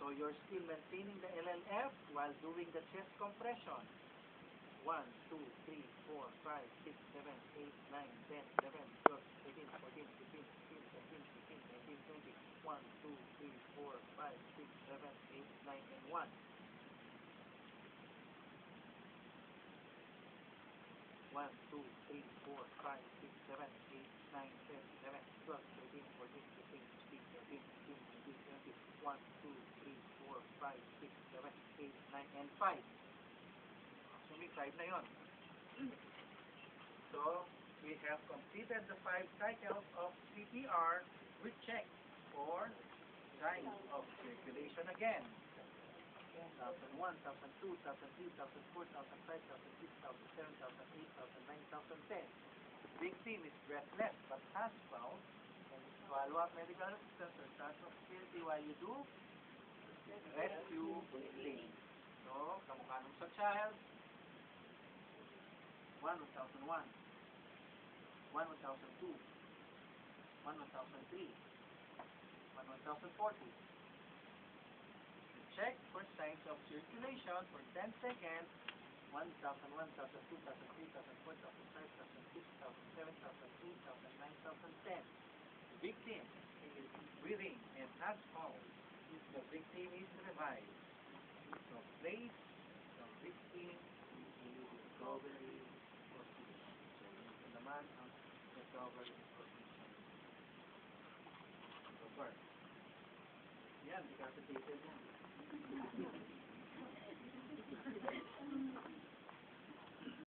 So you're still maintaining the LLF while doing the chest compression. 1, 2, 3, 4, 5, 6, 7, 8, 9, 10, 11, 12, 13, 14, 15, 16, 17, 18, 19, 20. 1, 2, 3, 4, 5, 6, 7, 8, 9, and 1. 1, 2, 3, 4, 5, 6, 7, 8, 9, 10, 11, 12, 13, 14, 15, 16, 17, 18, 19, 20. 1, 2, 3, 4, 5, 6, 7, 8, 9, and 5. Actually, 5 na yun. So, we have completed the 5 cycles of CPR. We check for signs of circulation again. 1001, 1002, 1003, 1004, 1005, 1006, 1007, 1008, 1009, 1010. Victim is breathless but has pulse and follow up medical assistance or status of security while you do rescue breathing. So, kamukha nung sa child, 1, 1001, 1, 1002, 1, 1003, 1, 1040. Check for signs of circulation for 10 seconds. 1,000, 1,000, 2,000, 3,000, 4,000, 5,000, 6,000, 7,000, 8,000, 9,000, 10. The victim is breathing and has pulse. The victim is revived. So place the victim in recovery position. So ito naman ang recovery position. Recover. Yan, decapitated yan.